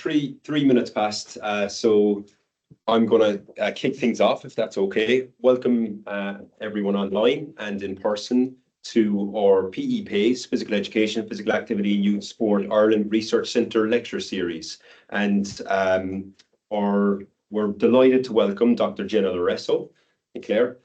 Three minutes past, so I'm going to kick things off, if that's okay. Welcome everyone online and in person to our Pepays, Physical Education, Physical Activity, Youth Sport Ireland Research Centre lecture series. And we're delighted to welcome Dr. Jenna Lorusso, Claire,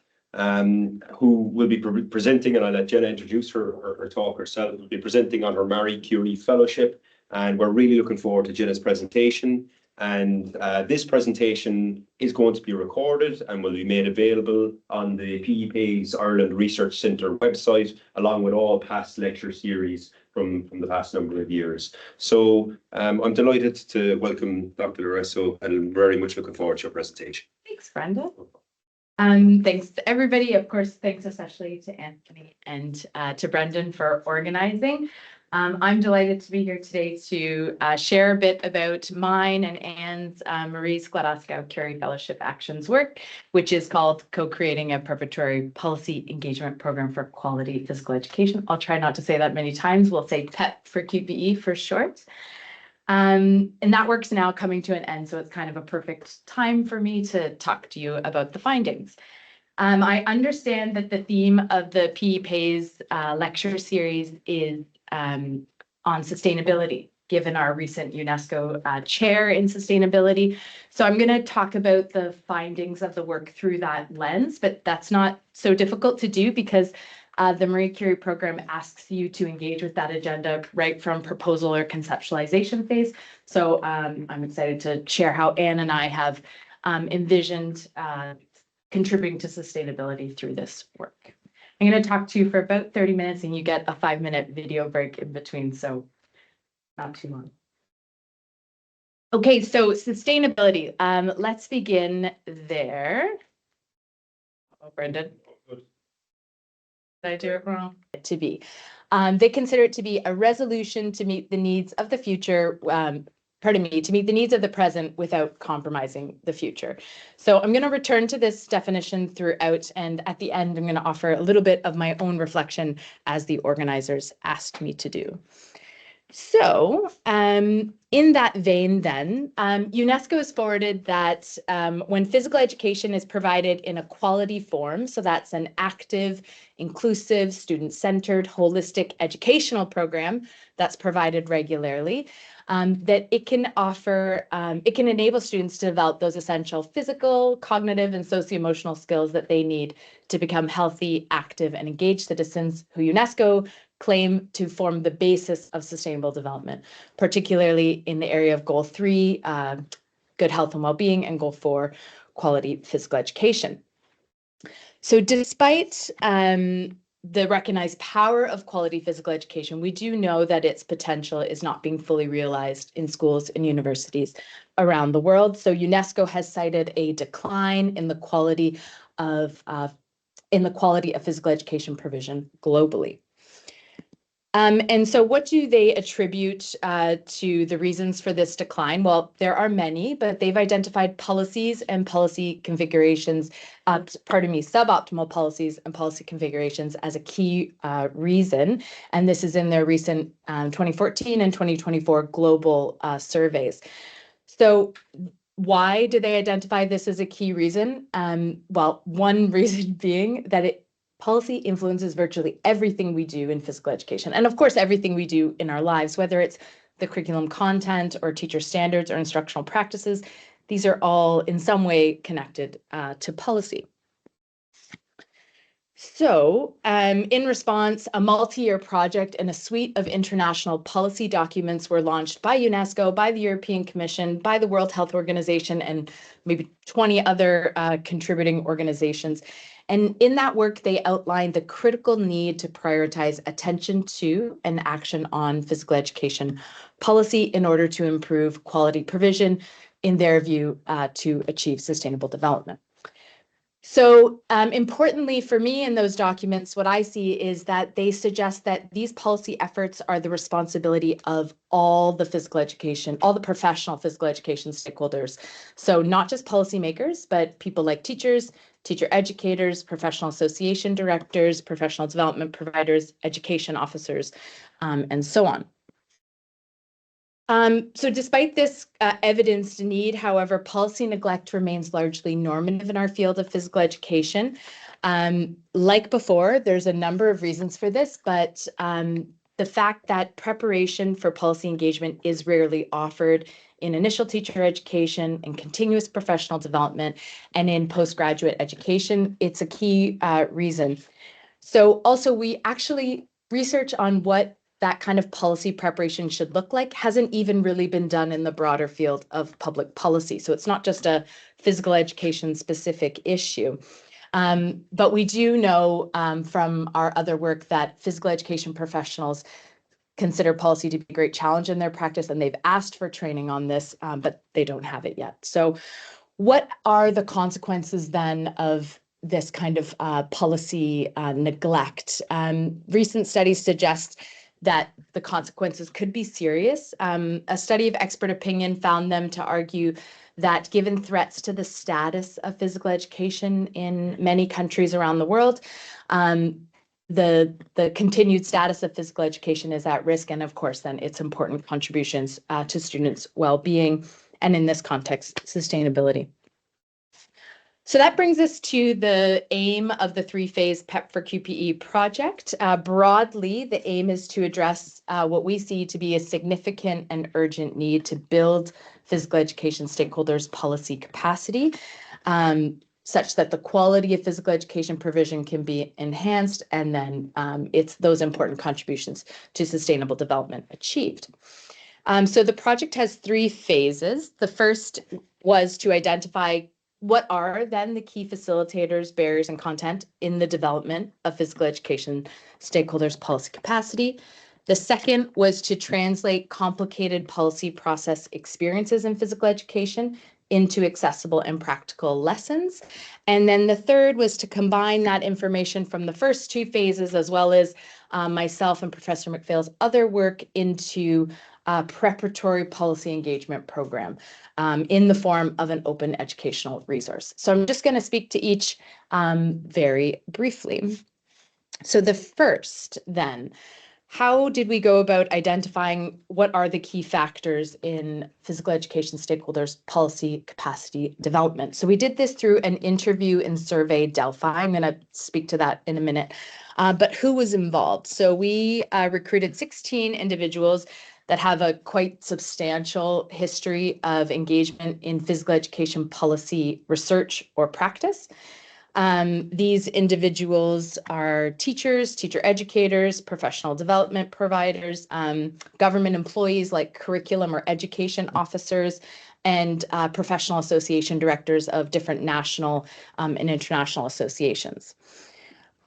who will be presenting, and I'll let Jenna introduce her talk herself, will be presenting on her Marie Curie Fellowship. And we're really looking forward to Jenna's presentation. And this presentation is going to be recorded and will be made available on the Pepays Ireland Research Centre website, along with all past lecture series from the past number of years. So I'm delighted to welcome Dr. Lorusso and very much looking forward to your presentation. Thanks, Brenda. Thanks to everybody. Of course, thanks especially to Anthony and to Brendan for organizing. I'm delighted to be here today to share a bit about mine and Anne's Marie Skłodowska-Curie Fellowship Actions work, which is called Co-Creating a Preparatory Policy Engagement Program for Quality Physical Education. I'll try not to say that many times. We'll say PEP for QPE for short. And that work's now coming to an end, so it's kind of a perfect time for me to talk to you about the findings. I understand that the theme of the Pepays lecture series is on sustainability, given our recent UNESCO chair in sustainability. So I'm going to talk about the findings of the work through that lens, but that's not so difficult to do because the Marie Curie program asks you to engage with that agenda right from proposal or conceptualization phase. So I'm excited to share how Anne and I have envisioned contributing to sustainability through this work. I'm going to talk to you for about 30 minutes and you get a 5-minute video break in between, so not too long. Okay, so sustainability. Let's begin there. Oh, Brendan. Did I do it wrong? To be. They consider it to be a resolution to meet the needs of the future, to meet the needs of the present without compromising the future. So I'm going to return to this definition throughout, and at the end, I'm going to offer a little bit of my own reflection as the organizers asked me to do. So in that vein then, UNESCO has forwarded that when physical education is provided in a quality form, so that's an active, inclusive, student-centered, holistic educational program that's provided regularly, that it can offer, it can enable students to develop those essential physical, cognitive, and socio-emotional skills that they need to become healthy, active, and engaged citizens who UNESCO claim to form the basis of sustainable development, particularly in the area of Goal 3, good health and well-being, and Goal 4, quality physical education. So despite the recognized power of quality physical education, we do know that its potential is not being fully realized in schools and universities around the world. So UNESCO has cited a decline in the quality of physical education provision globally. And so what do they attribute to the reasons for this decline? Well, there are many, but they've identified policies and policy configurations, suboptimal policies and policy configurations as a key reason. And this is in their recent 2014 and 2024 global surveys. So why do they identify this as a key reason? Well, one reason being that policy influences virtually everything we do in physical education, and of course, everything we do in our lives, whether it's the curriculum content or teacher standards or instructional practices. These are all in some way connected to policy. So in response, a multi-year project and a suite of international policy documents were launched by UNESCO, by the European Commission, by the World Health Organization, and maybe 20 other contributing organizations. And in that work, they outlined the critical need to prioritize attention to and action on physical education policy in order to improve quality provision, in their view, to achieve sustainable development. So importantly for me in those documents, what I see is that they suggest that these policy efforts are the responsibility of all the physical education, all the professional physical education stakeholders. So not just policymakers, but people like teachers, teacher educators, professional association directors, professional development providers, education officers, and so on. So despite this evidenced need, however, policy neglect remains largely normative in our field of physical education. Like before, there's a number of reasons for this, but the fact that preparation for policy engagement is rarely offered in initial teacher education, in continuous professional development, and in postgraduate education, it's a key reason. So also we actually research on what that kind of policy preparation should look like hasn't even really been done in the broader field of public policy. So it's not just a physical education specific issue. But we do know from our other work that physical education professionals consider policy to be a great challenge in their practice, and they've asked for training on this, but they don't have it yet. So what are the consequences then of this kind of policy neglect? Recent studies suggest that the consequences could be serious. A study of expert opinion found them to argue that given threats to the status of physical education in many countries around the world, the continued status of physical education is at risk, and of course then its important contributions to students' well-being, and in this context, sustainability. So that brings us to the aim of the three-phase PEP for QPE project. Broadly, the aim is to address what we see to be a significant and urgent need to build physical education stakeholders' policy capacity, such that the quality of physical education provision can be enhanced, and then it's those important contributions to sustainable development achieved. So the project has three phases. The first was to identify what are then the key facilitators, barriers, and content in the development of physical education stakeholders' policy capacity. The second was to translate complicated policy process experiences in physical education into accessible and practical lessons. And then the third was to combine that information from the first two phases, as well as myself and Professor McPhail's other work, into a preparatory policy engagement program in the form of an open educational resource. So I'm just going to speak to each very briefly. So the first then, how did we go about identifying what are the key factors in physical education stakeholders' policy capacity development? So we did this through an interview and survey Delphi. I'm going to speak to that in a minute. But who was involved? So we recruited 16 individuals that have a quite substantial history of engagement in physical education policy research or practice. These individuals are teachers, teacher educators, professional development providers, government employees like curriculum or education officers, and professional association directors of different national and international associations.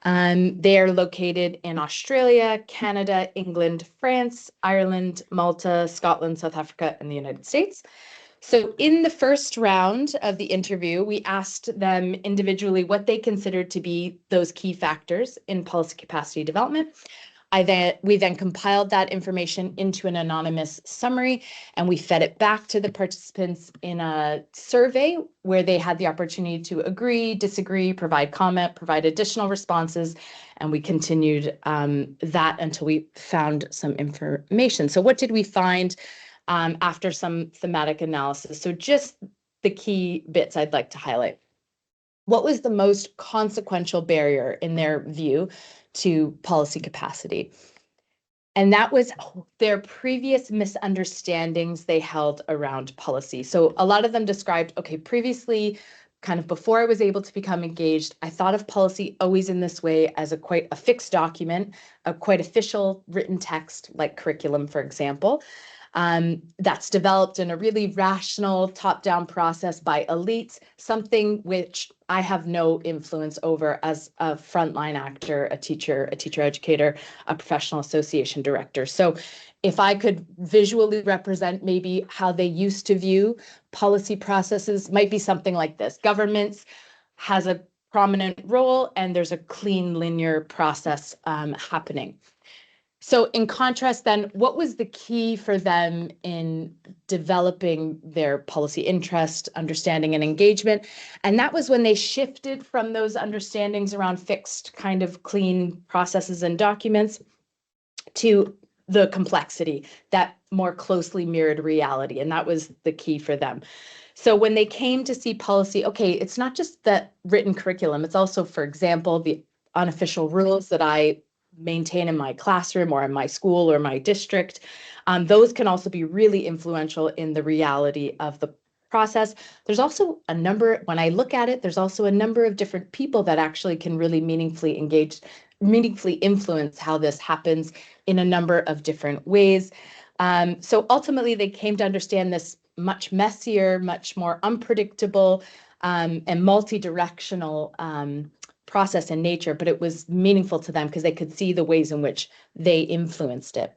They are located in Australia, Canada, England, France, Ireland, Malta, Scotland, South Africa, and the United States. So in the first round of the interview, we asked them individually what they considered to be those key factors in policy capacity development. We then compiled that information into an anonymous summary, and we fed it back to the participants in a survey where they had the opportunity to agree, disagree, provide comment, provide additional responses, and we continued that until we found some information. So what did we find after some thematic analysis? So just the key bits I'd like to highlight. What was the most consequential barrier in their view to policy capacity? And that was their previous misunderstandings they held around policy. So a lot of them described, okay, previously, kind of before I was able to become engaged, I thought of policy always in this way as quite a fixed document, a quite official written text, like curriculum, for example. That's developed in a really rational top-down process by elites, something which I have no influence over as a frontline actor, a teacher educator, a professional association director. So if I could visually represent maybe how they used to view policy processes, might be something like this. Governments has a prominent role and there's a clean linear process happening. So in contrast then, what was the key for them in developing their policy interest, understanding, and engagement? And that was when they shifted from those understandings around fixed kind of clean processes and documents to the complexity that more closely mirrored reality. And that was the key for them. So when they came to see policy, okay, it's not just that written curriculum, it's also, for example, the unofficial rules that I maintain in my classroom or in my school or my district. Those can also be really influential in the reality of the process. There's also a number, when I look at it, there's also a number of different people that actually can really meaningfully influence how this happens in a number of different ways. So ultimately, they came to understand this much messier, much more unpredictable, and multi-directional process in nature, but it was meaningful to them because they could see the ways in which they influenced it.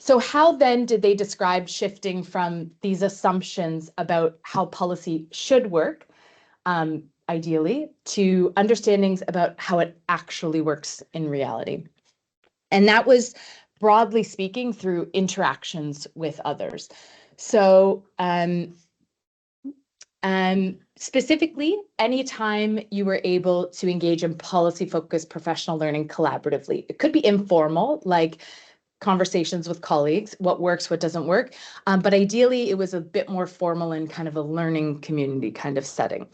So how then did they describe shifting from these assumptions about how policy should work, ideally, to understandings about how it actually works in reality? And that was, broadly speaking, through interactions with others. So specifically, anytime you were able to engage in policy-focused professional learning collaboratively, it could be informal, like conversations with colleagues, what works, what doesn't work. But ideally, it was a bit more formal and kind of a learning community kind of setting.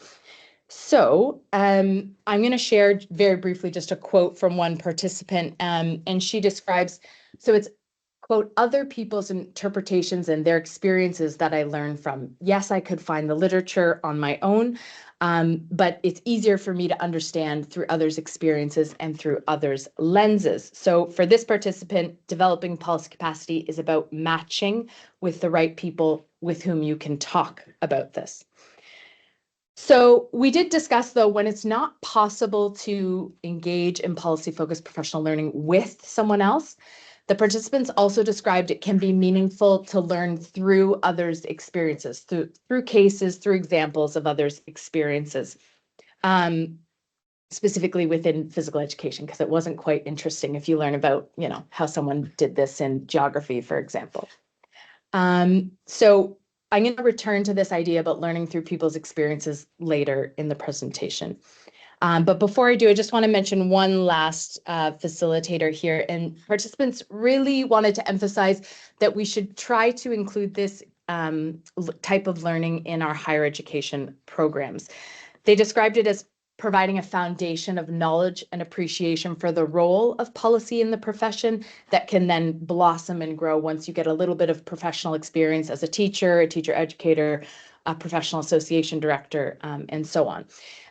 So I'm going to share very briefly just a quote from one participant, and she describes, so it's, quote, other people's interpretations and their experiences that I learn from. Yes, I could find the literature on my own, but it's easier for me to understand through others' experiences and through others' lenses. So for this participant, developing policy capacity is about matching with the right people with whom you can talk about this. So we did discuss, though, when it's not possible to engage in policy-focused professional learning with someone else, the participants also described it can be meaningful to learn through others' experiences, through cases, through examples of others' experiences, specifically within physical education, because it wasn't quite interesting if you learn about, how someone did this in geography, for example. So I'm going to return to this idea about learning through people's experiences later in the presentation. But before I do, I just want to mention one last facilitator here. And participants really wanted to emphasize that we should try to include this type of learning in our higher education programs. They described it as providing a foundation of knowledge and appreciation for the role of policy in the profession that can then blossom and grow once you get a little bit of professional experience as a teacher educator, a professional association director, and so on.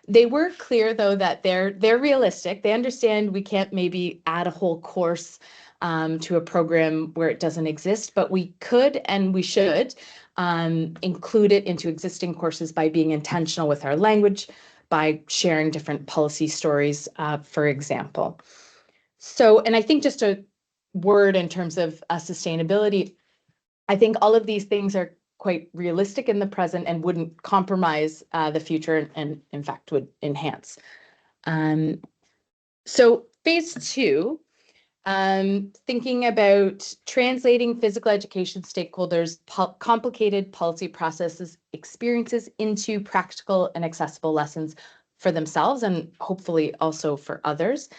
They were clear, though, that they're realistic. They understand we can't maybe add a whole course to a program where it doesn't exist, but we could and we should include it into existing courses by being intentional with our language, by sharing different policy stories, for example. So, and I think just a word in terms of sustainability, I think all of these things are quite realistic in the present and wouldn't compromise the future, and in fact would enhance. So phase two, thinking about translating physical education stakeholders' complicated policy processes, experiences into practical and accessible lessons for themselves and hopefully also for others,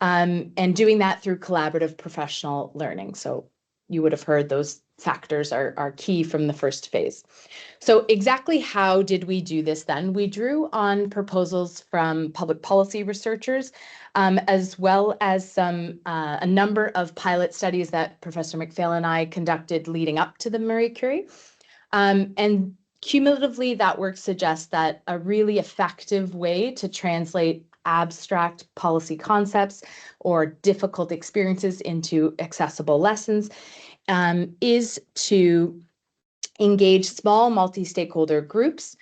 and doing that through collaborative professional learning. So you would have heard those factors are key from the first phase. So exactly how did we do this then? We drew on proposals from public policy researchers, as well as a number of pilot studies that Professor McPhail and I conducted leading up to the Marie Curie. And cumulatively, that work suggests that a really effective way to translate abstract policy concepts or difficult experiences into accessible lessons is to engage small multi-stakeholder groups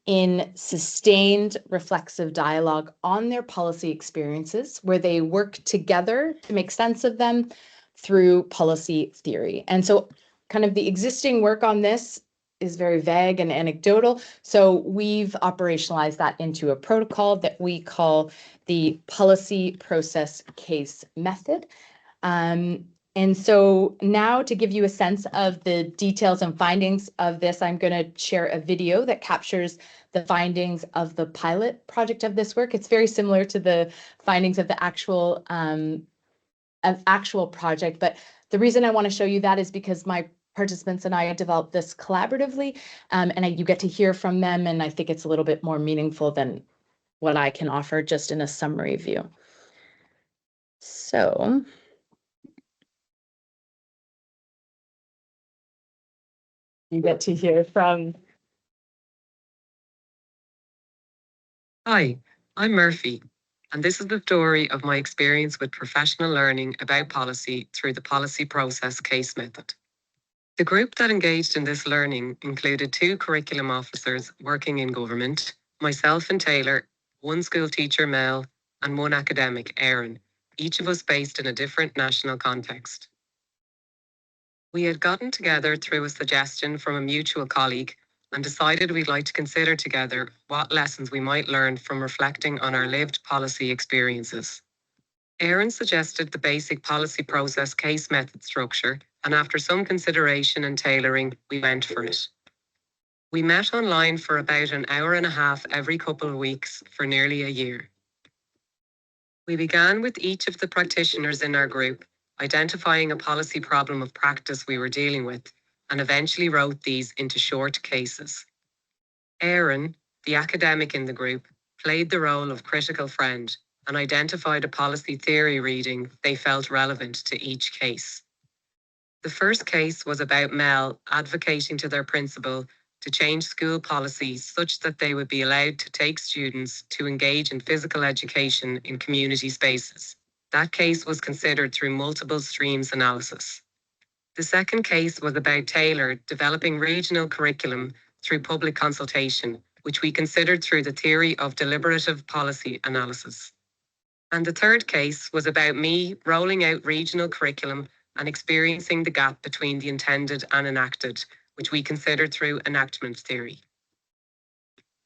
in sustained reflexive dialogue on their policy experiences, where they work together to make sense of them through policy theory. And so kind of the existing work on this is very vague and anecdotal. So we've operationalized that into a protocol that we call the policy process case method. And so now, to give you a sense of the details and findings of this, I'm going to share a video that captures the findings of the pilot project of this work. It's very similar to the findings of the actual project, but the reason I want to show you that is because my participants and I developed this collaboratively, and you get to hear from them, and I think it's a little bit more meaningful than what I can offer just in a summary view. So you get to hear from. Hi, I'm Murphy, and this is the story of my experience with professional learning about policy through the policy process case method. The group that engaged in this learning included 2 curriculum officers working in government, myself and Taylor, 1 school teacher, Mel, and 1 academic, Aaron, each of us based in a different national context. We had gotten together through a suggestion from a mutual colleague and decided we'd like to consider together what lessons we might learn from reflecting on our lived policy experiences. Aaron suggested the basic policy process case method structure, and after some consideration and tailoring, we went for it. We met online for about an hour and a half every couple of weeks for nearly a year. We began with each of the practitioners in our group identifying a policy problem of practice we were dealing with, and eventually wrote these into short cases. Aaron, the academic in the group, played the role of critical friend and identified a policy theory reading they felt relevant to each case. The first case was about Mel advocating to their principal to change school policies such that they would be allowed to take students to engage in physical education in community spaces. That case was considered through multiple streams analysis. The second case was about Taylor developing regional curriculum through public consultation, which we considered through the theory of deliberative policy analysis. And the third case was about me rolling out regional curriculum and experiencing the gap between the intended and enacted, which we considered through enactment theory.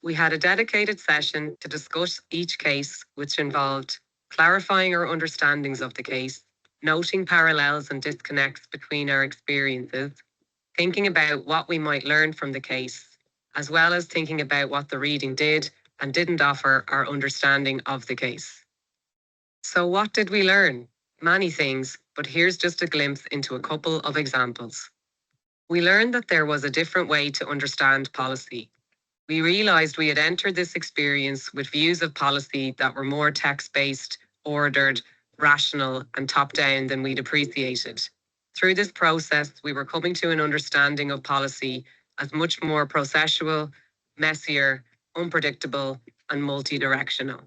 We had a dedicated session to discuss each case, which involved clarifying our understandings of the case, noting parallels and disconnects between our experiences, thinking about what we might learn from the case, as well as thinking about what the reading did and didn't offer our understanding of the case. So what did we learn? Many things, but here's just a glimpse into a couple of examples. We learned that there was a different way to understand policy. We realized we had entered this experience with views of policy that were more text-based, ordered, rational, and top-down than we'd appreciated. Through this process, we were coming to an understanding of policy as much more processual, messier, unpredictable, and multi-directional.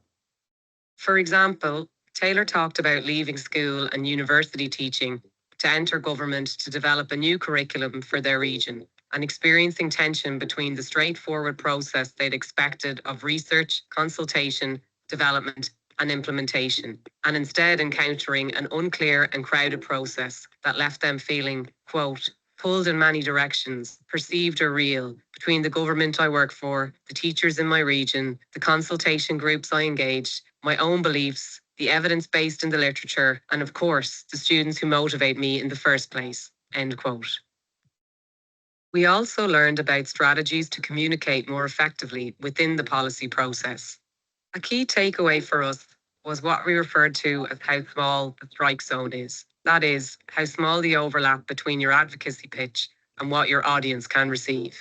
For example, Taylor talked about leaving school and university teaching to enter government to develop a new curriculum for their region, and experiencing tension between the straightforward process they'd expected of research, consultation, development, and implementation, and instead encountering an unclear and crowded process that left them feeling, quote, pulled in many directions, perceived or real, between the government I work for, the teachers in my region, the consultation groups I engaged, my own beliefs, the evidence based in the literature, and of course, the students who motivate me in the first place, end quote. We also learned about strategies to communicate more effectively within the policy process. A key takeaway for us was what we referred to as how small the strike zone is. That is, how small the overlap between your advocacy pitch and what your audience can receive.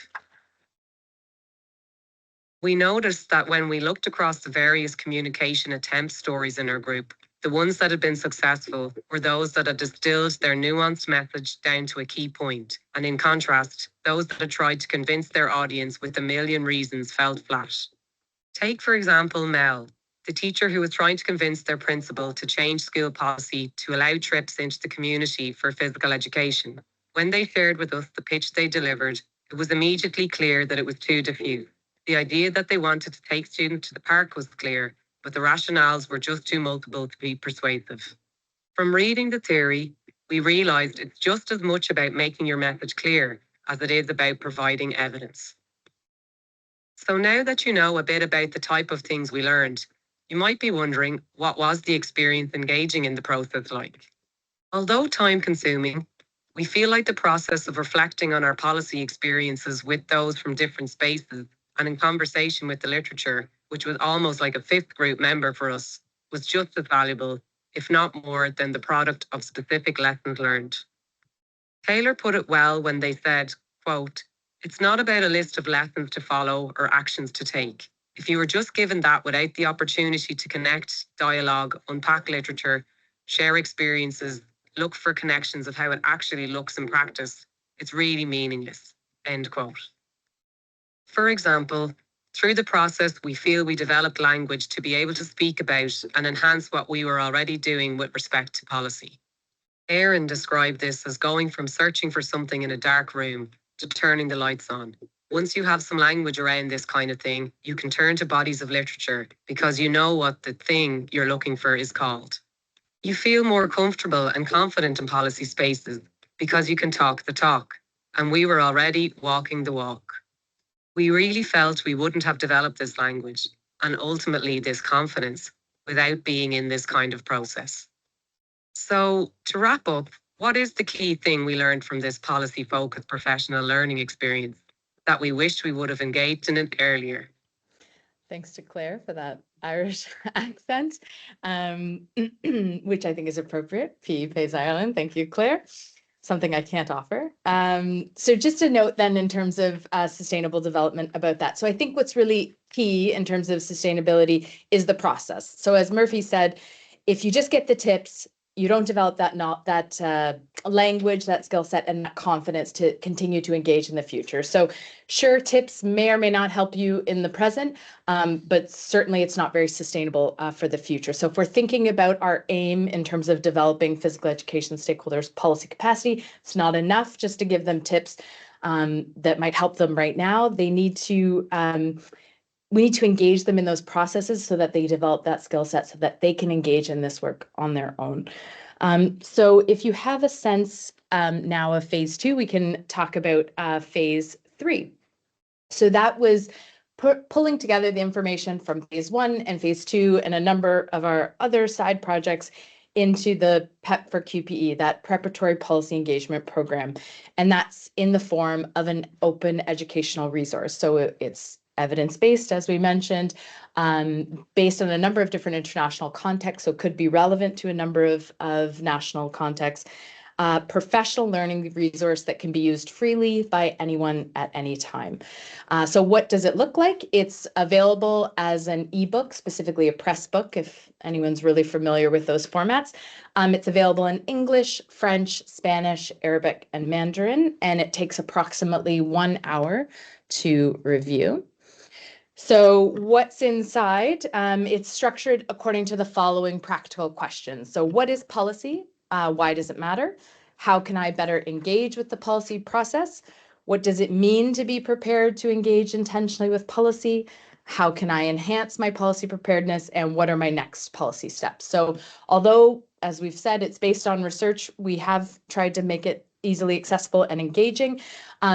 We noticed that when we looked across the various communication attempt stories in our group, the ones that had been successful were those that had distilled their nuanced message down to a key point, and in contrast, those that had tried to convince their audience with a million reasons fell flat. Take, for example, Mel, the teacher who was trying to convince their principal to change school policy to allow trips into the community for physical education. When they shared with us the pitch they delivered, it was immediately clear that it was too diffuse. The idea that they wanted to take students to the park was clear, but the rationales were just too multiple to be persuasive. From reading the theory, we realized it's just as much about making your message clear as it is about providing evidence. So now that you know a bit about the type of things we learned, you might be wondering, what was the experience engaging in the process like? Although time-consuming, we feel like the process of reflecting on our policy experiences with those from different spaces and in conversation with the literature, which was almost like a fifth group member for us, was just as valuable, if not more, than the product of specific lessons learned. Taylor put it well when they said, quote, "It's not about a list of lessons to follow or actions to take. If you were just given that without the opportunity to connect, dialogue, unpack literature, share experiences, look for connections of how it actually looks in practice, it's really meaningless," end quote. For example, through the process, we feel we developed language to be able to speak about and enhance what we were already doing with respect to policy. Aaron described this as going from searching for something in a dark room to turning the lights on. Once you have some language around this kind of thing, you can turn to bodies of literature because you know what the thing you're looking for is called. You feel more comfortable and confident in policy spaces because you can talk the talk, and we were already walking the walk. We really felt we wouldn't have developed this language and ultimately this confidence without being in this kind of process. So, to wrap up, what is the key thing we learned from this policy-focused professional learning experience that we wished we would have engaged in it earlier? Thanks to Claire for that Irish accent, which I think is appropriate. Pepays Ireland. Thank you, Claire. Something I can't offer. So just a note then in terms of sustainable development about that. So I think what's really key in terms of sustainability is the process. So as Murphy said, if you just get the tips, you don't develop that language, that skill set, and that confidence to continue to engage in the future. So sure, tips may or may not help you in the present, but certainly it's not very sustainable for the future. So if we're thinking about our aim in terms of developing physical education stakeholders' policy capacity, it's not enough just to give them tips that might help them right now. They need to we need to engage them in those processes so that they develop that skill set so that they can engage in this work on their own. So if you have a sense now of phase 2, we can talk about phase 3. So that was pulling together the information from phase 1 and phase 2 and a number of our other side projects into the PEP for QPE, that Preparatory Policy Engagement Program. And that's in the form of an open educational resource. So it's evidence-based, as we mentioned, based on a number of different international contexts, so could be relevant to a number of national contexts. Professional learning resource that can be used freely by anyone at any time. So what does it look like? It's available as an ebook, specifically a press book, if anyone's really familiar with those formats. It's available in English, French, Spanish, Arabic, and Mandarin, and it takes approximately 1 hour to review. So what's inside? It's structured according to the following practical questions. So what is policy? Why does it matter? How can I better engage with the policy process? What does it mean to be prepared to engage intentionally with policy? How can I enhance my policy preparedness? And what are my next policy steps? So although, as we've said, it's based on research, we have tried to make it easily accessible and engaging.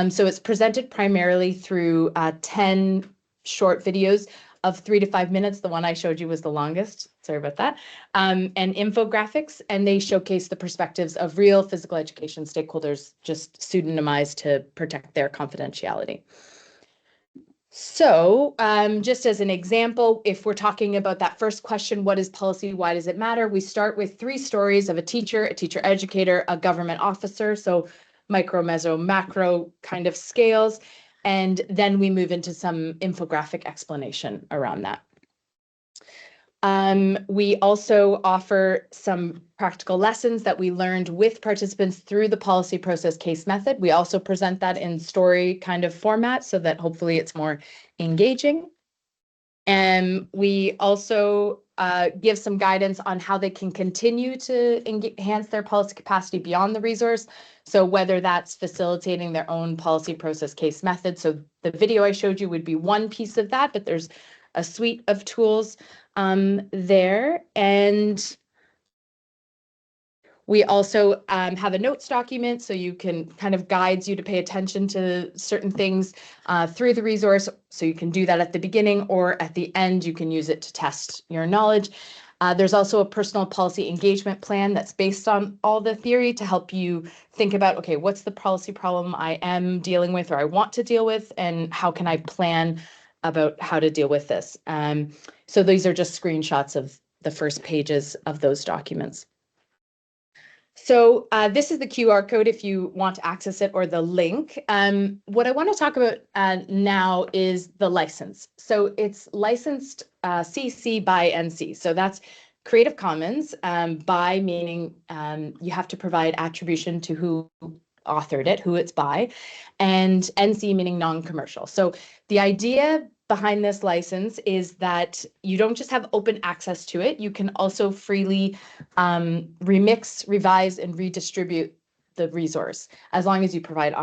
So it's presented primarily through 10 short videos of 3 to 5 minutes. The one I showed you was the longest. Sorry about that. And infographics, and they showcase the perspectives of real physical education stakeholders, just pseudonymized to protect their confidentiality. So just as an example, if we're talking about that first question, what is policy? Why does it matter? We start with 3 stories of a teacher educator, a government officer. So micro, meso, macro kind of scales. And then we move into some infographic explanation around that. We also offer some practical lessons that we learned with participants through the policy process case method. We also present that in story kind of format so that hopefully it's more engaging. And we also give some guidance on how they can continue to enhance their policy capacity beyond the resource. So whether that's facilitating their own policy process case method. So the video I showed you would be one piece of that, but there's a suite of tools there. And we also have a notes document, so you can kind of guides you to pay attention to certain things through the resource. So you can do that at the beginning, or at the end, you can use it to test your knowledge. There's also a personal policy engagement plan that's based on all the theory to help you think about, okay, what's the policy problem I am dealing with or I want to deal with, and how can I plan about how to deal with this? So these are just screenshots of the first pages of those documents. So this is the QR code if you want to access it, or the link. What I want to talk about now is the license. So it's licensed CC by NC. So that's Creative Commons, by meaning you have to provide attribution to who authored it, who it's by, and NC meaning non-commercial. So the idea behind this license is that you don't just have open access to it, you can also freely remix, revise, and redistribute the resource, as long as you provide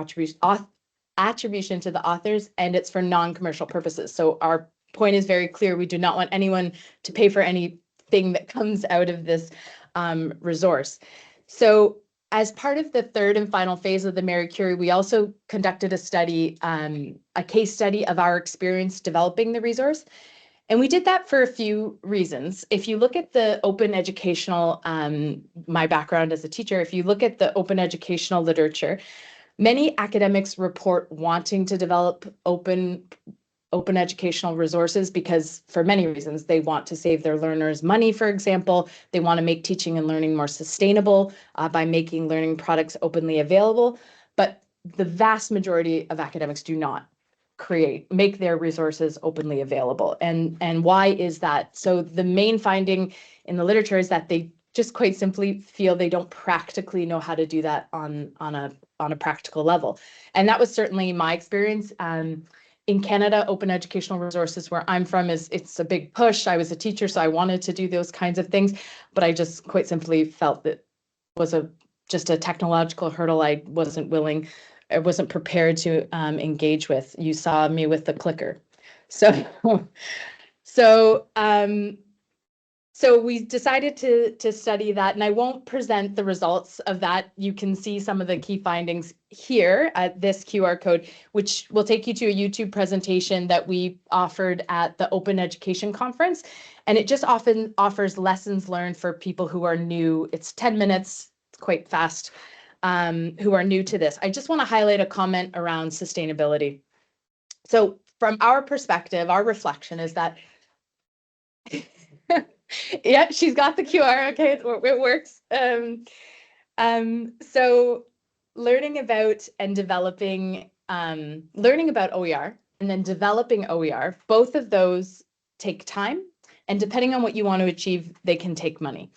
attribution to the authors, and it's for non-commercial purposes. So our point is very clear. We do not want anyone to pay for anything that comes out of this resource. So as part of the third and final phase of the Marie Curie, we also conducted a study, a case study of our experience developing the resource. And we did that for a few reasons. If you look at the open educational, my background as a teacher, if you look at the open educational literature, many academics report wanting to develop open educational resources because, for many reasons, they want to save their learners money, for example. They want to make teaching and learning more sustainable by making learning products openly available. But the vast majority of academics do not make their resources openly available. And why is that? So the main finding in the literature is that they just quite simply feel they don't practically know how to do that on a practical level. And that was certainly my experience. In Canada, open educational resources, where I'm from, it's a big push. I was a teacher, so I wanted to do those kinds of things, but I just quite simply felt that was just a technological hurdle I wasn't prepared to engage with. You saw me with the clicker. So we decided to study that, and I won't present the results of that. You can see some of the key findings here at this QR code, which will take you to a YouTube presentation that we offered at the Open Education Conference. And it just often offers lessons learned for people who are new. It's 10 minutes, it's quite fast, who are new to this. I just want to highlight a comment around sustainability. So from our perspective, our reflection is that yeah, she's got the QR. Okay, it works. So learning about and developing, learning about OER and then developing OER, both of those take time, and depending on what you want to achieve, they can take money.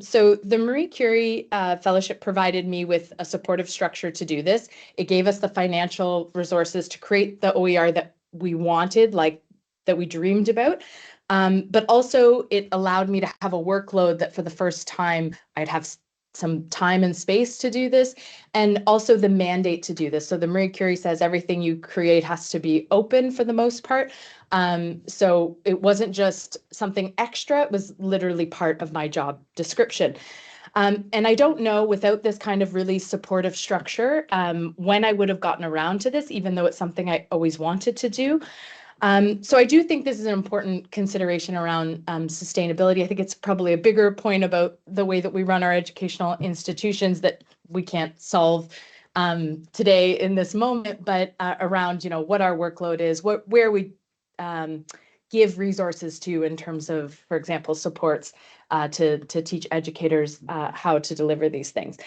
So the Marie Curie Fellowship provided me with a supportive structure to do this. It gave us the financial resources to create the OER that we wanted, like that we dreamed about. But also it allowed me to have a workload that for the first time I'd have some time and space to do this, and also the mandate to do this. So the Marie Curie says everything you create has to be open for the most part. So it wasn't just something extra, it was literally part of my job description. And I don't know, without this kind of really supportive structure, when I would have gotten around to this, even though it's something I always wanted to do. So I do think this is an important consideration around sustainability. I think it's probably a bigger point about the way that we run our educational institutions that we can't solve today in this moment, but around, what our workload is, where we give resources to in terms of, for example, supports to teach educators how to deliver these things.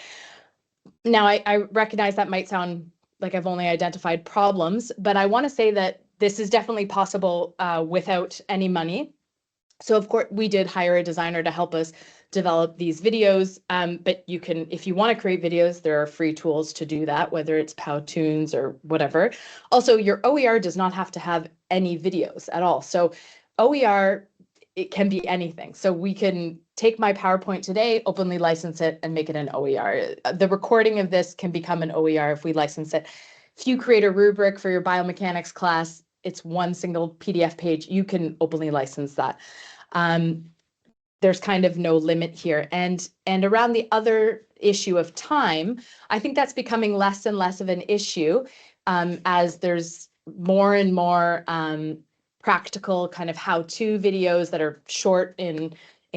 Now, I recognize that might sound like I've only identified problems, but I want to say that this is definitely possible without any money. So of course, we did hire a designer to help us develop these videos, but you can, if you want to create videos, there are free tools to do that, whether it's Powtoons or whatever. Also, your OER does not have to have any videos at all. So OER, it can be anything. So we can take my PowerPoint today, openly license it, and make it an OER. The recording of this can become an OER if we license it. If you create a rubric for your biomechanics class, it's one single PDF page, you can openly license that. There's kind of no limit here. And around the other issue of time, I think that's becoming less and less of an issue as there's more and more practical kind of how-to videos that are short in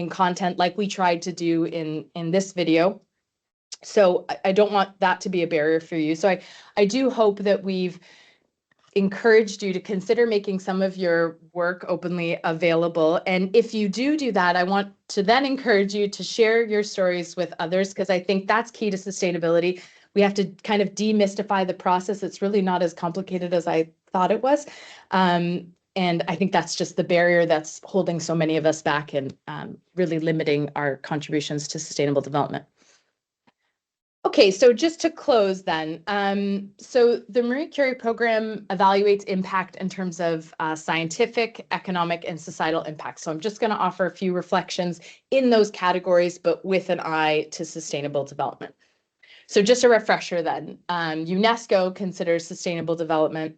content, like we tried to do in this video. So I don't want that to be a barrier for you. So I do hope that we've encouraged you to consider making some of your work openly available. And if you do that, I want to then encourage you to share your stories with others, because I think that's key to sustainability. We have to kind of demystify the process. It's really not as complicated as I thought it was. And I think that's just the barrier that's holding so many of us back and really limiting our contributions to sustainable development. Okay, so just to close then, so the Marie Curie program evaluates impact in terms of scientific, economic, and societal impact. So I'm just going to offer a few reflections in those categories, but with an eye to sustainable development. So just a refresher then, UNESCO considers sustainable development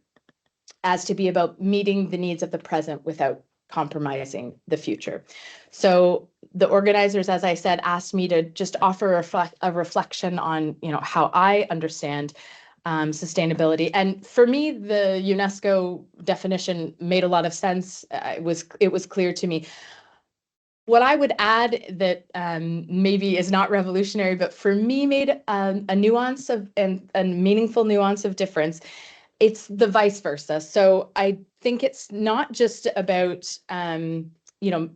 as to be about meeting the needs of the present without compromising the future. So the organizers, as I said, asked me to just offer a reflection on, how I understand sustainability. And for me, the UNESCO definition made a lot of sense. It was clear to me. What I would add that maybe is not revolutionary, but for me made a nuance of and a meaningful nuance of difference. It's the vice versa. So I think it's not just about,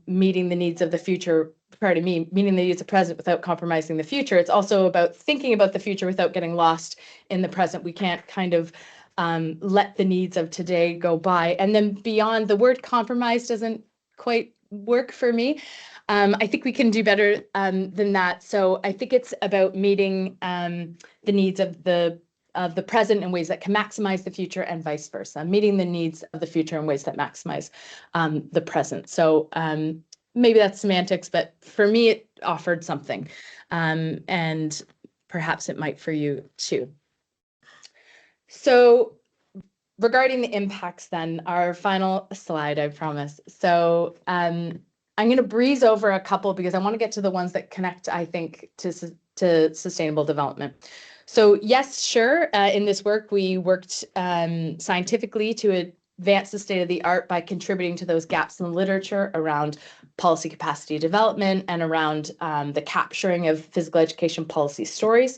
meeting the needs of the future, meeting the needs of the present without compromising the future. It's also about thinking about the future without getting lost in the present. We can't kind of let the needs of today go by. And then beyond, the word compromise doesn't quite work for me. I think we can do better than that. So I think it's about meeting the needs of the present in ways that can maximize the future and vice versa, meeting the needs of the future in ways that maximize the present. So maybe that's semantics, but for me, it offered something. And perhaps it might for you too. So regarding the impacts then, our final slide, I promise. So I'm going to breeze over a couple because I want to get to the ones that connect, I think, to sustainable development. So yes, sure, in this work, we worked scientifically to advance the state of the art by contributing to those gaps in the literature around policy capacity development and around the capturing of physical education policy stories.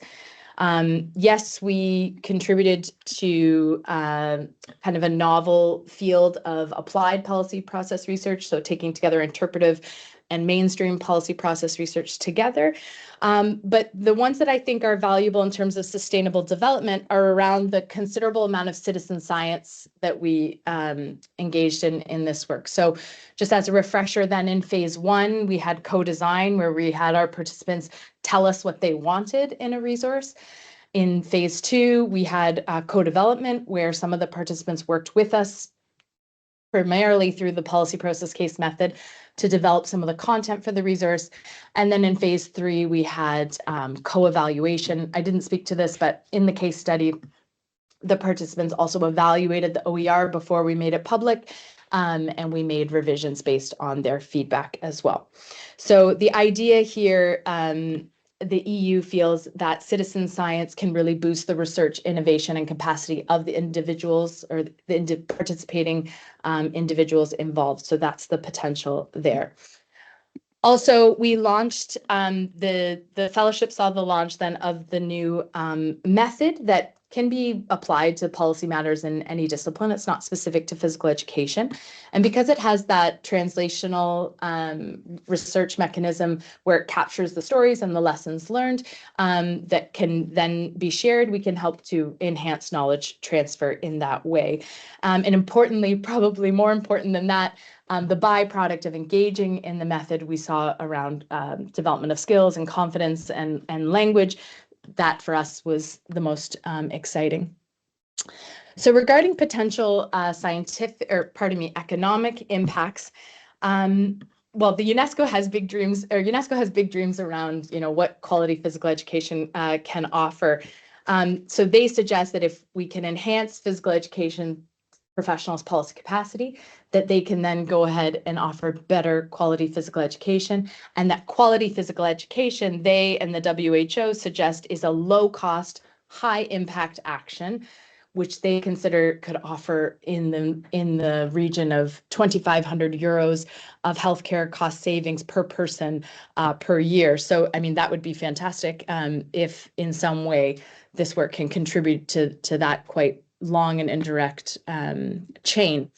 Yes, we contributed to kind of a novel field of applied policy process research, so taking together interpretive and mainstream policy process research together. But the ones that I think are valuable in terms of sustainable development are around the considerable amount of citizen science that we engaged in this work. So just as a refresher, then in phase 1, we had co-design where we had our participants tell us what they wanted in a resource. In phase 2, we had co-development where some of the participants worked with us primarily through the policy process case method to develop some of the content for the resource. And then in phase 3, we had co-evaluation. I didn't speak to this, but in the case study, the participants also evaluated the OER before we made it public, and we made revisions based on their feedback as well. So the idea here, the EU feels that citizen science can really boost the research, innovation, and capacity of the individuals or the participating individuals involved. So that's the potential there. Also, we launched the fellowship saw the launch then of the new method that can be applied to policy matters in any discipline. It's not specific to physical education. And because it has that translational research mechanism where it captures the stories and the lessons learned that can then be shared, we can help to enhance knowledge transfer in that way. And importantly, probably more important than that, the byproduct of engaging in the method we saw around development of skills and confidence and language, that for us was the most exciting. So regarding potential economic impacts, well, the UNESCO has big dreams, or UNESCO has big dreams around, what quality physical education can offer. So they suggest that if we can enhance physical education professionals' policy capacity, that they can then go ahead and offer better quality physical education. And that quality physical education, they and the WHO suggest is a low-cost, high-impact action, which they consider could offer in the region of 2,500 euros of healthcare cost savings per person per year. So, I mean, that would be fantastic if in some way this work can contribute to that quite long and indirect chain.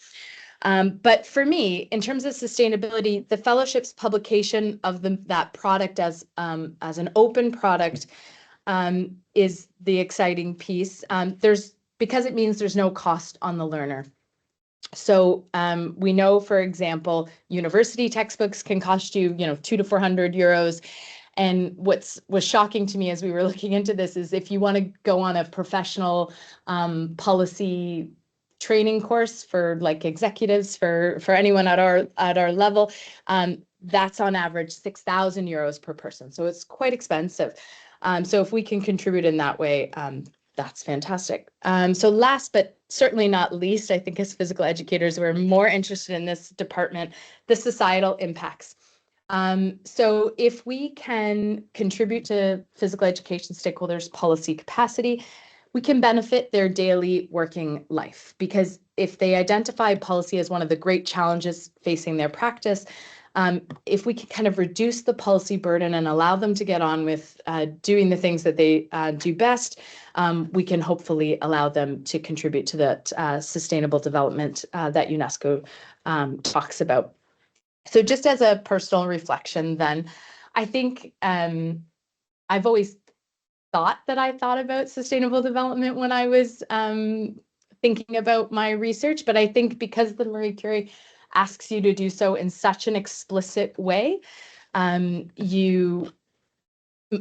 But for me, in terms of sustainability, the fellowship's publication of that product as an open product is the exciting piece. Because it means there's no cost on the learner. So we know, for example, university textbooks can cost you, 200 to 400 euros. And was shocking to me as we were looking into this is if you want to go on a professional policy training course for like executives, for anyone at our level, that's on average 6,000 euros per person. So it's quite expensive. So if we can contribute in that way, that's fantastic. So last but certainly not least, I think as physical educators, we're more interested in this department, the societal impacts. So if we can contribute to physical education stakeholders' policy capacity, we can benefit their daily working life, because if they identify policy as one of the great challenges facing their practice, if we can kind of reduce the policy burden and allow them to get on with doing the things that they do best, we can hopefully allow them to contribute to that sustainable development that UNESCO talks about. So just as a personal reflection then, I think I've always thought that I thought about sustainable development when I was thinking about my research, but I think because the Marie Curie asks you to do so in such an explicit way,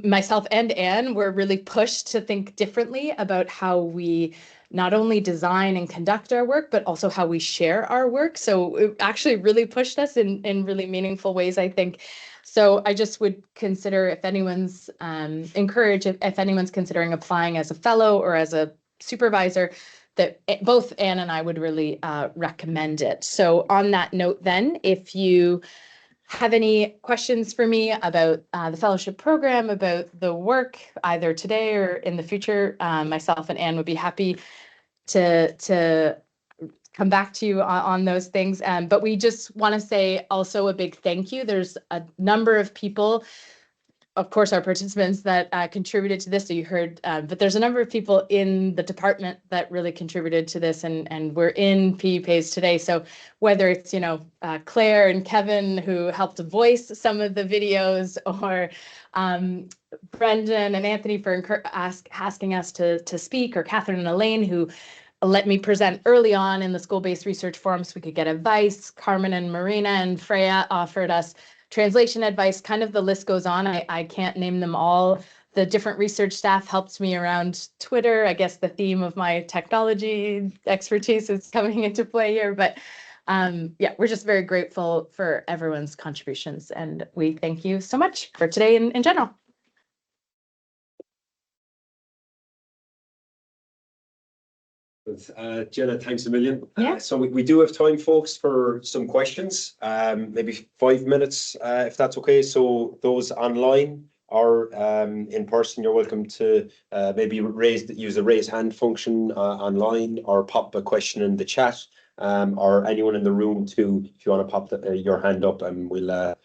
myself and Anne were really pushed to think differently about how we not only design and conduct our work, but also how we share our work. So it actually really pushed us in really meaningful ways, I think. So I just would consider, if anyone's encouraged, if anyone's considering applying as a fellow or as a supervisor, that both Anne and I would really recommend it. So on that note then, if you have any questions for me about the fellowship program, about the work, either today or in the future, myself and Anne would be happy to come back to you on those things. But we just want to say also a big thank you. There's a number of people, of course, our participants that contributed to this. So you heard, but there's a number of people in the department that really contributed to this, and we're in Pepays today. So whether it's, Claire and Kevin who helped to voice some of the videos, or Brendan and Anthony for asking us to speak, or Catherine and Elaine who let me present early on in the school-based research forum so we could get advice. Carmen and Marina and Freya offered us translation advice. Kind of the list goes on. I can't name them all. The different research staff helped me around Twitter. I guess the theme of my technology expertise is coming into play here. But yeah, we're just very grateful for everyone's contributions. And we thank you so much for today in general. Jenna, thanks a million. Yeah. So we do have time, folks, for some questions, maybe 5 minutes, if that's okay. So those online or in person, you're welcome to maybe use the raise hand function online, or pop a question in the chat, or anyone in the room too, if you want to pop your hand up, and we'll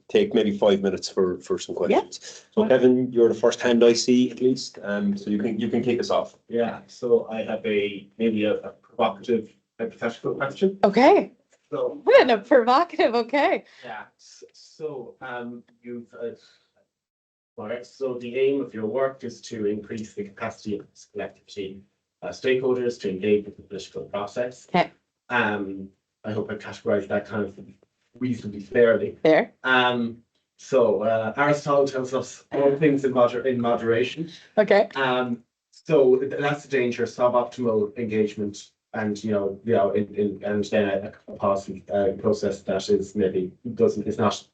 take maybe 5 minutes for some questions. Yeah. So Kevin, you're the first hand I see, at least. So you can kick us off. Yeah. So I have maybe a provocative hypothetical question. Okay. So a provocative. Okay. yeah. So you've all right. So the aim of your work is to increase the capacity of collectivity stakeholders to engage with the political process. Okay. I hope I categorized that kind of reasonably fairly. Fair. So Aristotle tells us all things in moderation. Okay. So that's the danger: suboptimal engagement, and and then a policy process that is maybe does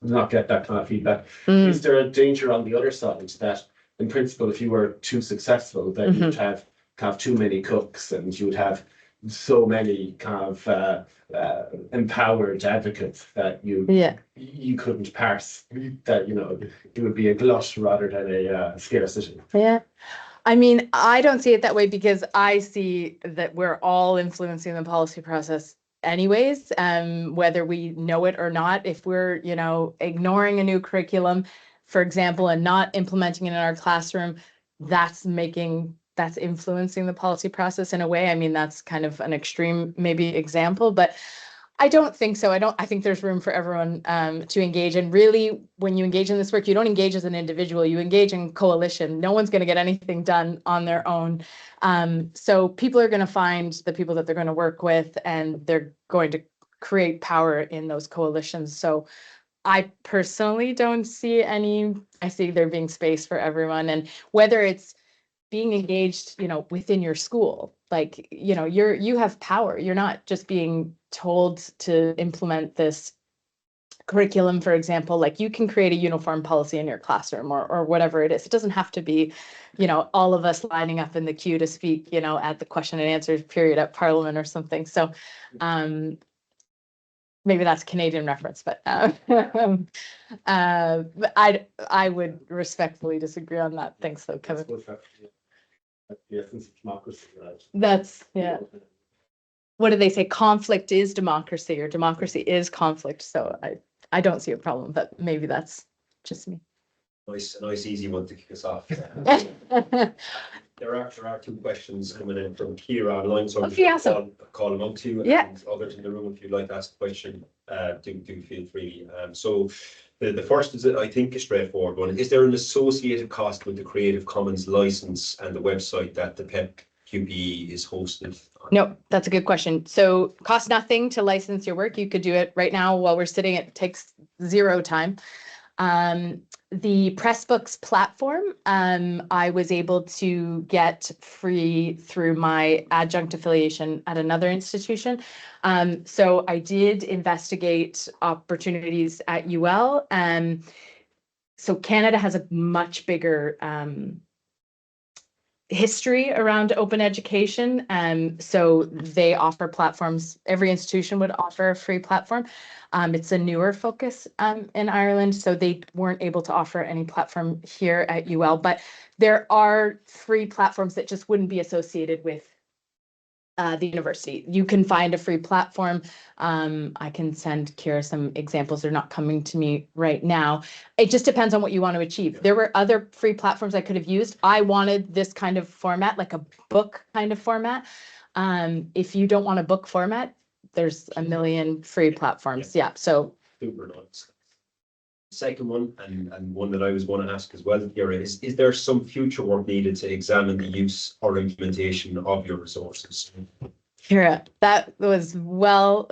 not get that kind of feedback. Is there a danger on the other side that, in principle, if you were too successful, then you'd have too many cooks, and you would have so many kind of empowered advocates that you couldn't parse, that it would be a glut rather than a scarcity. Yeah. I mean, I don't see it that way, because I see that we're all influencing the policy process anyways, whether we know it or not. If we're, ignoring a new curriculum, for example, and not implementing it in our classroom, that's making that's influencing the policy process in a way. I mean, that's kind of an extreme maybe example, but I don't think so. I think there's room for everyone to engage. And really, when you engage in this work, you don't engage as an individual, you engage in coalition. No one's going to get anything done on their own. So people are going to find the people that they're going to work with, and they're going to create power in those coalitions. So I personally don't see I see there being space for everyone. And whether it's being engaged, within your school, like, you have power. You're not just being told to implement this curriculum, for example. Like, you can create a uniform policy in your classroom or whatever it is. It doesn't have to be, all of us lining up in the queue to speak, at the question and answer period at Parliament or something. So maybe that's Canadian reference, but I would respectfully disagree on that. Thanks though, Kevin. The essence of democracy, right? That's, yeah. What do they say? Conflict is democracy, or democracy is conflict. So I don't see a problem, but maybe that's just me. Nice, easy one to kick us off. There are two questions coming in from Kira online, so I'm Okay, just awesome. call them out to you. Yeah. And others in the room, if you'd like to ask a question, do feel free. So the first is, I think, a straightforward one. Is there an associated cost with the Creative Commons license and the website that the PEP QPE is hosted on? No, that's a good question. So cost nothing to license your work. You could do it right now while we're sitting. It takes zero time. The Pressbooks platform, I was able to get free through my adjunct affiliation at another institution. So I did investigate opportunities at UL. So Canada has a much bigger history around open education. So they offer platforms. Every institution would offer a free platform. It's a newer focus in Ireland, so they weren't able to offer any platform here at UL, but there are free platforms that just wouldn't be associated with the university. You can find a free platform. I can send Kira some examples. They're not coming to me right now. It just depends on what you want to achieve. There were other free platforms I could have used. I wanted this kind of format, like a book kind of format. If you don't want a book format, there's a million free platforms. Yeah. So Super nice. Second one, and one that I was going to ask as well, Kira, is there some future work needed to examine the use or implementation of your resources? Kira, that was well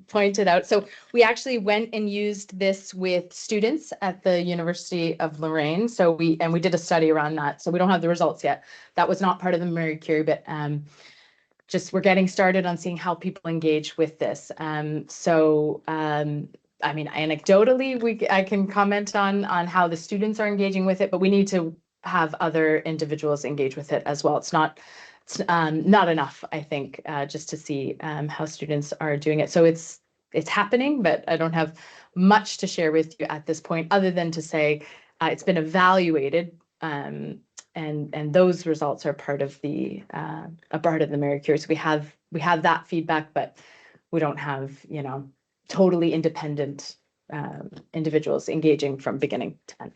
pointed out. So we actually went and used this with students at the University of Lorraine. So we did a study around that. So we don't have the results yet. That was not part of the Marie Curie, but just we're getting started on seeing how people engage with this. I mean, anecdotally, I can comment on how the students are engaging with it, but we need to have other individuals engage with it as well. It's not enough, I think, just to see how students are doing it. So it's happening, but I don't have much to share with you at this point, other than to say it's been evaluated, and those results are part of the Marie Curie. So we have that feedback, but we don't have totally independent individuals engaging from beginning to end.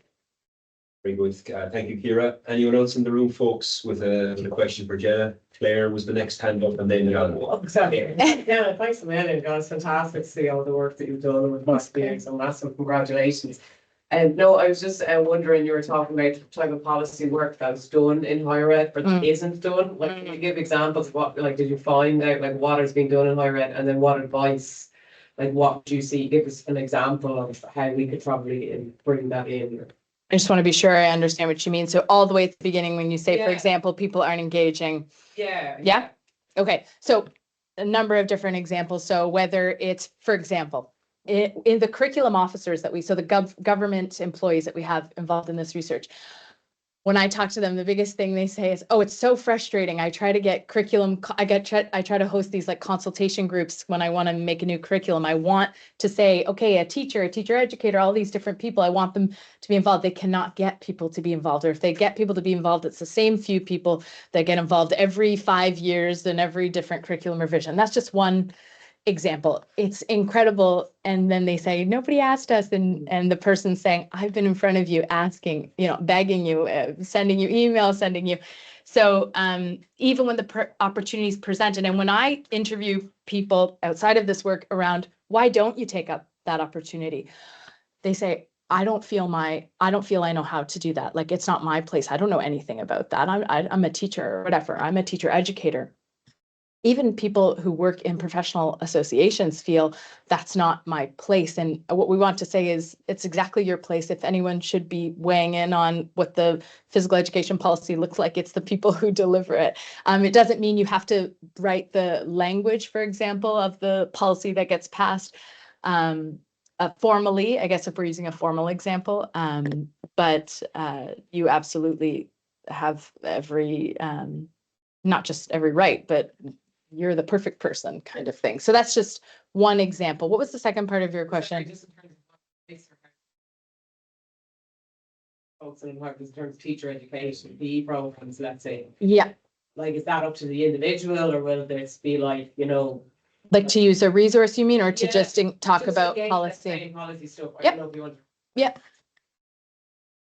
Very good. Thank you, Kira. Anyone else in the room, folks, with a question for Jenna? Claire was the next hand up, and then Exactly. Yeah, thanks a million. It's fantastic to see all the work that you've done with must be so massive congratulations. And no, I was just wondering, you were talking about the type of policy work that's done in higher ed, but isn't done. Like, can you give examples of what, like, did you find out, like, what is being done in higher ed, and then what advice, like, what do you see? Give us an example of how we could probably bring that in. I just want to be sure I understand what you mean. So all the way at the beginning, when you say, for example, people aren't engaging. Yeah. Okay. So a number of different examples. So whether it's, for example, in the curriculum officers that so the government employees that we have involved in this research, when I talk to them, the biggest thing they say is, "Oh, it's so frustrating. I try to get curriculum. I try to host these like consultation groups when I want to make a new curriculum. I want to say, okay, a teacher educator, all these different people. I want them to be involved. They cannot get people to be involved, or if they get people to be involved, it's the same few people that get involved every 5 years in every different curriculum revision." That's just one example. It's incredible. And then they say, "Nobody asked us." And the person saying, "I've been in front of you asking, begging you, sending you emails, sending you." So even when the opportunity is presented, and when I interview people outside of this work around why don't you take up that opportunity, they say, I don't feel I know how to do that. Like, it's not my place. I don't know anything about that. I'm a teacher or whatever. I'm a teacher educator. Even people who work in professional associations feel that's not my place. And what we want to say is it's exactly your place. If anyone should be weighing in on what the physical education policy looks like, it's the people who deliver it. It doesn't mean you have to write the language, for example, of the policy that gets passed formally, I guess, if we're using a formal example. But you absolutely have every, not just every right, but you're the perfect person kind of thing. So that's just one example. What was the second part of your question? Just in terms of folks in terms of teacher education, PE programs, let's say, Yeah, like, is that up to the individual, or will this be like, you know? like to use a resource, you mean, or to Yeah, just talk just about again, let's policy? say policy stuff. I Yep. don't know if you want. Yeah.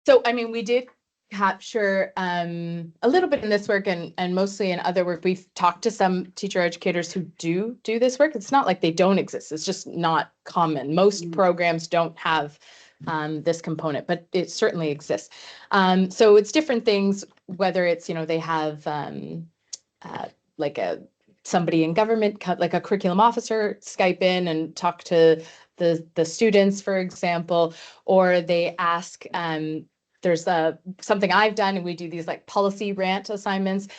So, I mean, we did capture a little bit in this work and mostly in other work. We've talked to some teacher educators who do this work. It's not like they don't exist. It's just not common. Most programs don't have this component, but it certainly exists. So it's different things, whether it's, you know, they have like somebody in government, like a curriculum officer, Skype in and talk to the students, for example, or they ask, there's something I've done, and we do these like policy rant assignments.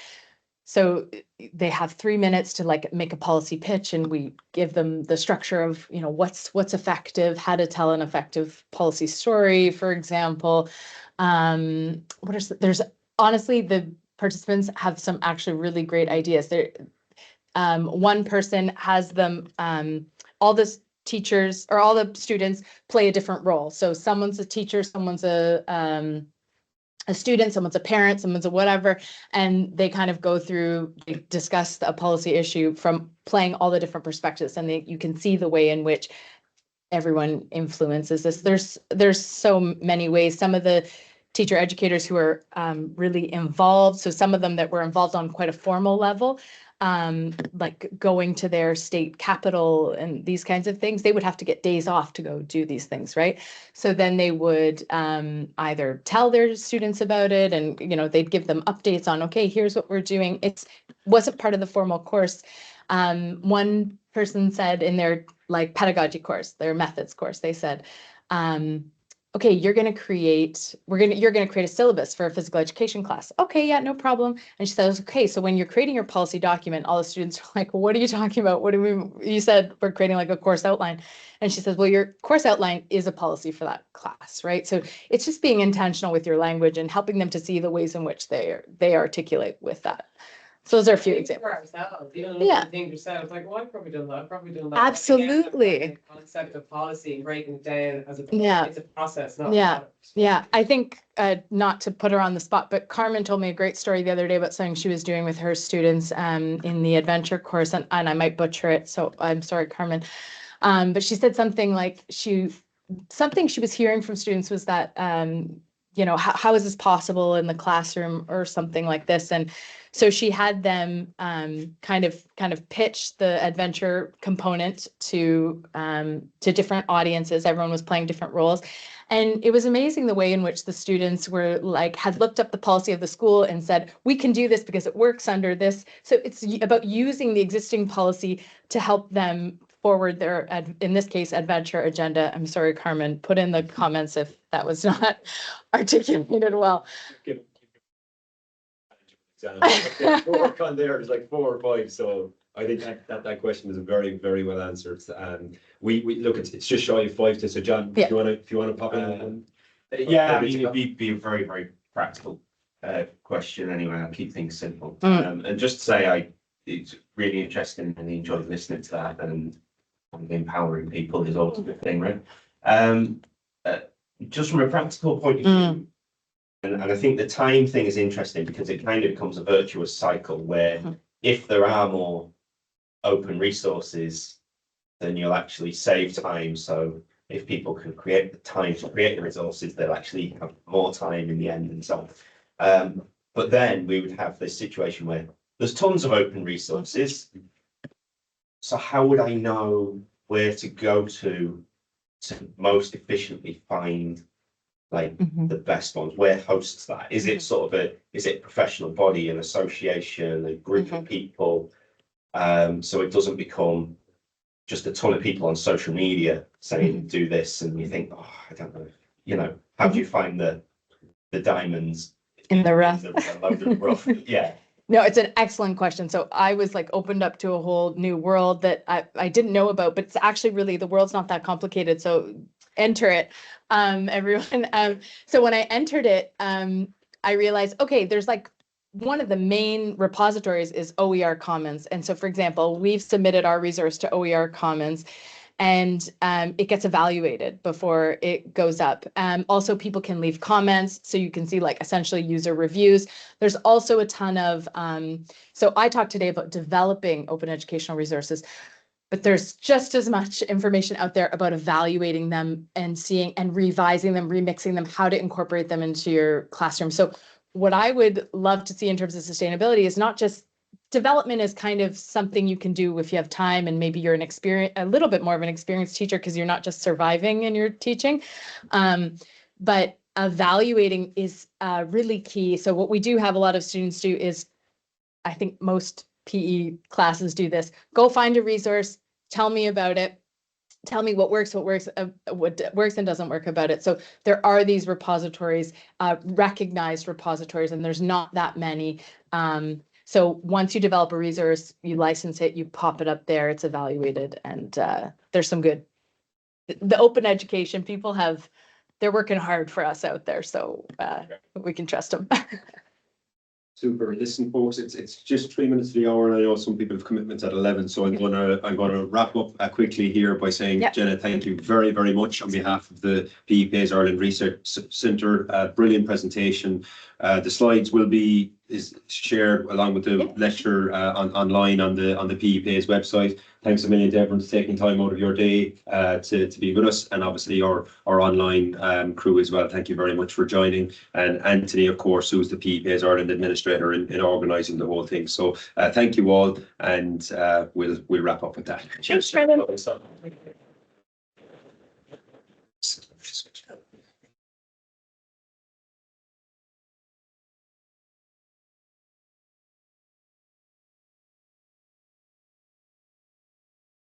So they have 3 minutes to like make a policy pitch, and we give them the structure of, you know, what's effective, how to tell an effective policy story, for example. There's honestly, the participants have some actually really great ideas. One person has them, all the teachers or all the students play a different role. So someone's a teacher, someone's a student, someone's a parent, someone's a whatever, and they kind of go through, they discuss a policy issue from playing all the different perspectives, and you can see the way in which everyone influences this. There's so many ways. Some of the teacher educators who are really involved, so some of them that were involved on quite a formal level, like going to their state capital and these kinds of things, they would have to get days off to go do these things, right? So then they would either tell their students about it, and, you know, they'd give them updates on, okay, here's what we're doing. It wasn't part of the formal course. One person said in their like pedagogy course, their methods course, they said, okay, you're going to create a syllabus for a physical education class. Okay, yeah, no problem. And she says, okay, so when you're creating your policy document, all the students are like, what are you talking about? What do we, you said we're creating like a course outline. And she says, well, your course outline is a policy for that class, right? So it's just being intentional with your language and helping them to see the ways in which they articulate with that. So those are a few examples. For ourselves, you know, Yeah. you think yourself, like, well, I've probably done that, Absolutely. Again, the concept of policy and breaking it down as Yeah. it's a process, not Yeah. a product. Yeah, I think not to put her on the spot, but Carmen told me a great story the other day about something she was doing with her students in the adventure course, and I might butcher it, so I'm sorry, Carmen. But she said something like something she was hearing from students was that, you know, how is this possible in the classroom or something like this? And so she had them kind of pitch the adventure component to different audiences. Everyone was playing different roles. And it was amazing the way in which the students were like, had looked up the policy of the school and said, we can do this because it works under this. So it's about using the existing policy to help them forward their, in this case, adventure agenda. I'm sorry, Carmen, put in the comments if that was not articulated well. Work on there is like 4 or 5, so I think that question was very, very well answered. We look, it's just shy of 5 to, so John, Yeah. if you want to pop in. Yeah, I mean, it'd be a very, very practical question anyway. I'll keep things simple. And just to say, it's really interesting and enjoyed listening to that, and empowering people is always a good thing, right? Just from a practical point of view, and I think the time thing is interesting because it kind of becomes a virtuous cycle where if there are more open resources, then you'll actually save time. So if people can create the time to create the resources, they'll actually have more time in the end and so on. But then we would have this situation where there's tons of open resources. So how would I know where to go to most efficiently find like the best ones? Where hosts that? Is it sort of is it a professional body, an association, a group of people? So it doesn't become just a ton of people on social media saying do this, and you think, oh, I don't know, you know, how do you find the diamonds In the rough. a load of rough? Yeah. No, it's an excellent question. So I was like opened up to a whole new world that I didn't know about, but it's actually really, the world's not that complicated. So enter it, everyone. So when I entered it, I realized, okay, there's like one of the main repositories is OER Commons. And so, for example, we've submitted our resource to OER Commons, and it gets evaluated before it goes up. Also, people can leave comments, so you can see like essentially user reviews. There's also a ton of, so I talked today about developing open educational resources, but there's just as much information out there about evaluating them and seeing and revising them, remixing them, how to incorporate them into your classroom. So what I would love to see in terms of sustainability is not just development is kind of something you can do if you have time, and maybe you're a little bit more of an experienced teacher because you're not just surviving in your teaching. But evaluating is really key. So what we do have a lot of students do is, I think most PE classes do this, go find a resource, tell me about it. Tell me what works and doesn't work about it. So there are these repositories, recognized repositories, and there's not that many. So once you develop a resource, you license it, you pop it up there, it's evaluated, and there's some good. The open education, they're working hard for us out there, so we can trust them. Super. Listen, folks, it's just 3 minutes to the hour, and I know some people have commitments at 11, so I'm gonna wrap up quickly here by saying, Jenna, thank you very, very much on behalf of the Pepays Ireland Research Centre. Brilliant presentation. The slides will be shared along with the lecture online on the Pepays website. Thanks a million to everyone for taking time out of your day to be with us, and obviously our online crew as well. Thank you very much for joining, and Anthony, of course, who's the Pepays Ireland administrator in organising the whole thing. So thank you all, and we'll wrap up with that. Thanks, Brendan.